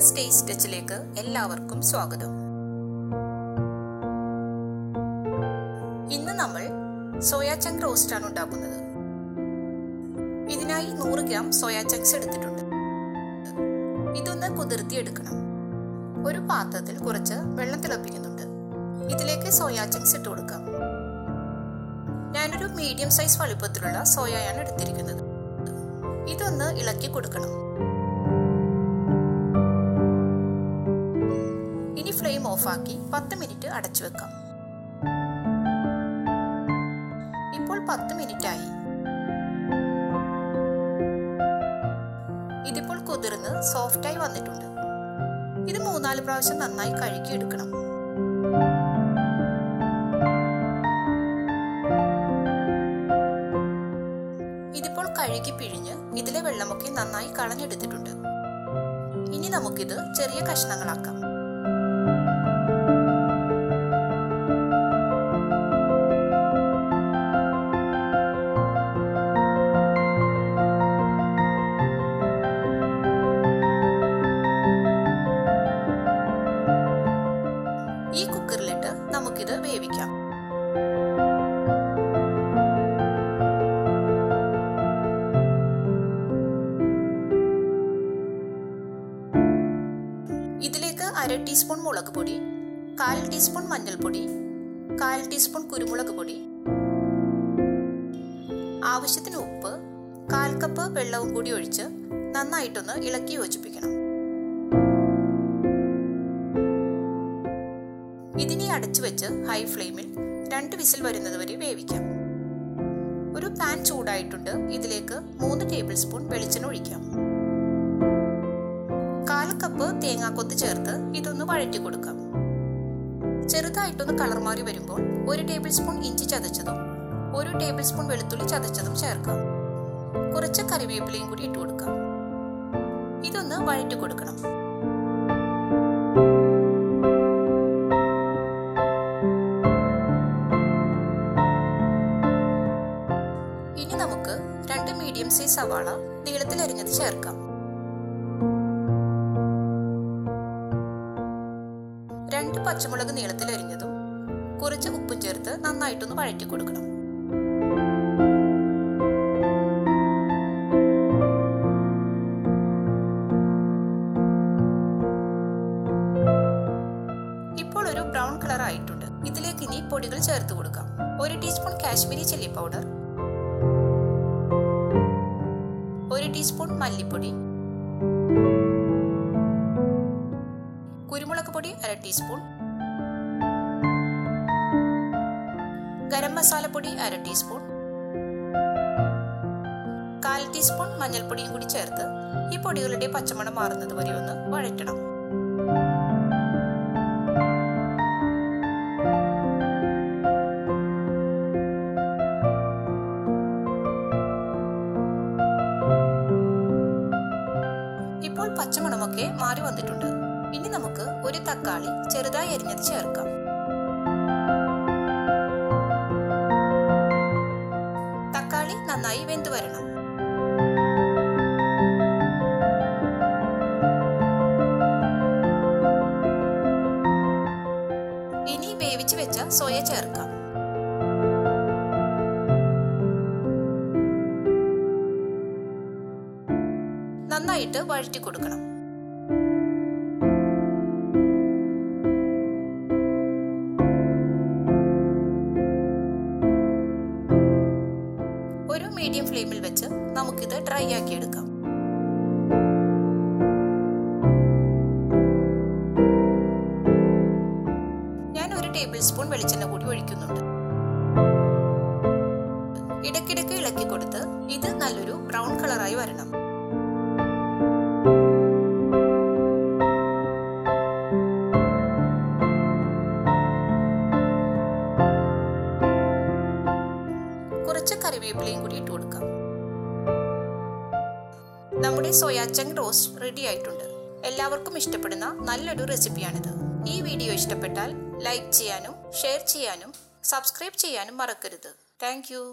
Yes taste ടച്ചിലേക്ക് എല്ലാവർക്കും സ്വാഗതം. ഇന്ന് നമ്മൾ സോയ ചങ്ക് റോസ്റ്റ് ആണ് ഉണ്ടാക്കുന്നത്. ഇതിനായി 100 ഗ്രാം സോയ ചങ്ക്സ് എടുത്തിട്ടുണ്ട്. ഇതൊന്ന് കുതിർത്തി എടുക്കണം. ഒരു പാത്രത്തിൽ കുറച്ച് വെള്ളം തിളപ്പിക്കുന്നുണ്ട്. ഇതിലേക്ക് സോയ ചങ്ക്സ് ഇട്ട് കൊടുക്കാം. ഞാനൊരു മീഡിയം സൈസ് വലുപ്പത്തിലുള്ള സോയയാണ് എടുത്തിരിക്കുന്നത്. ഇതൊന്ന് ഇളക്കി കൊടുക്കണം. ഇനി ഫ്ലെയിം ഓഫാക്കി 10 മിനിറ്റ് അടച്ചു വെക്കാം. ഇപ്പോൾ 10 മിനിറ്റ് ആയി. ഇതിപ്പോൾ കുതിർന്ന് സോഫ്റ്റായി വന്നിട്ടുണ്ട്. ഇത് 3-4 പ്രാവശ്യം നന്നായി കഴുകിയെടുക്കണം. ഇതിപ്പോൾ കഴുകി പിഴിഞ്ഞ് ഇതിലെ വെള്ളമൊക്കെ നന്നായി കളഞ്ഞെടുത്തിട്ടുണ്ട്. ഇനി നമുക്കിത് ചെറിയ കഷ്ണങ്ങളാക്കാം. ഈ കുക്കറിലിട്ട് നമുക്കിത് വേവിക്കാം. ഇതിലേക്ക് 1/2 ടീസ്പൂൺ മുളക് പൊടി, 1/4 ടീസ്പൂൺ മഞ്ഞൾപ്പൊടി, 1/4 ടീസ്പൂൺ കുരുമുളക് പൊടി, ആവശ്യത്തിന് ഉപ്പ്, 1/4 കപ്പ് വെള്ളവും കൂടി ഒഴിച്ച് നന്നായിട്ടൊന്ന് ഇളക്കി യോജിപ്പിക്കണം. ഇതിനെ അടച്ചു വെച്ച് ഹൈ ഫ്ലെയിമിൽ 2 വിസിൽ വരുന്നത് വരെ വേവിക്കാം. ഒരു പാൻ ചൂടായിട്ടുണ്ട്. ഇതിലേക്ക് 3 ടേബിൾ സ്പൂൺ വെളിച്ചെണ്ണ ഒഴിക്കാം. 1/4 കപ്പ് തേങ്ങാക്കൊത്ത് ചേർത്ത് ഇതൊന്ന് വഴറ്റി കൊടുക്കാം. ചെറുതായിട്ടൊന്ന് കളർ മാറി വരുമ്പോൾ 1 ടേബിൾ സ്പൂൺ ഇഞ്ചി ചതച്ചതും 1 ടേബിൾ സ്പൂൺ വെളുത്തുള്ളി ചതച്ചതും ചേർക്കാം. കുറച്ച് കറിവേപ്പിലയും കൂടി ഇട്ട് കൊടുക്കാം. ഇതൊന്ന് വഴറ്റി കൊടുക്കണം. ഇനി നമുക്ക് 2 മീഡിയം സൈസ് സവാള നീളത്തിൽ അരിഞ്ഞത് ചേർക്കാം. 2 പച്ചമുളക് നീളത്തിൽ അരിഞ്ഞതും കുറച്ച് ഉപ്പും ചേർത്ത് നന്നായിട്ടൊന്ന് വഴറ്റി കൊടുക്കണം. ഇപ്പോൾ ഒരു ബ്രൗൺ കളർ ആയിട്ടുണ്ട്. ഇതിലേക്ക് ഇനി പൊടികൾ ചേർത്ത് കൊടുക്കാം. 1 teaspoon Kashmiri chilli powder, 1 teaspoon മല്ലിപ്പൊടി, കുരുമുളക് പൊടി 1/2 ടീസ്പൂൺ, ഗരം മസാലപ്പൊടി 1/2 ടീസ്പൂൺ, 1/4 ടീസ്പൂൺ മഞ്ഞൾപ്പൊടിയും കൂടി ചേർത്ത് ഈ പൊടികളുടെ പച്ചമണം മാറുന്നത് വരെ ഒന്ന് വഴറ്റണം. ഇപ്പോൾ പച്ചമണമൊക്കെ മാറി വന്നിട്ടുണ്ട്. ഇനി നമുക്ക് 1 തക്കാളി ചെറുതായി അരിഞ്ഞത് ചേർക്കാം. തക്കാളി നന്നായി വെന്ത് വരണം. ഇനി വേവിച്ച് വെച്ച സോയ ചേർക്കാം. നന്നായിട്ട് വഴറ്റി കൊടുക്കണം. ഒരു മീഡിയം ഫ്ലെയിമിൽ വെച്ച് നമുക്കിത് ഡ്രൈ ആക്കി എടുക്കാം. ഞാൻ 1 ടേബിൾ സ്പൂൺ വെളിച്ചെണ്ണ കൂടി ഒഴിക്കുന്നുണ്ട്. ഇടയ്ക്കിടയ്ക്ക് ഇളക്കി കൊടുത്ത് ഇത് നല്ലൊരു ബ്രൗൺ കളറായി വരണം. കുറച്ച് കറിവേപ്പിലയും കൂടി ഇട്ട് കൊടുക്കാം. നമ്മുടെ സോയ ചങ്ക് റോസ്റ്റ് റെഡി ആയിട്ടുണ്ട്. എല്ലാവർക്കും ഇഷ്ടപ്പെടുന്ന നല്ലൊരു റെസിപ്പിയാണിത്. ഈ വീഡിയോ ഇഷ്ടപ്പെട്ടാൽ ലൈക്ക് ചെയ്യാനും ഷെയർ ചെയ്യാനും സബ്സ്ക്രൈബ് ചെയ്യാനും മറക്കരുത്. Thank you.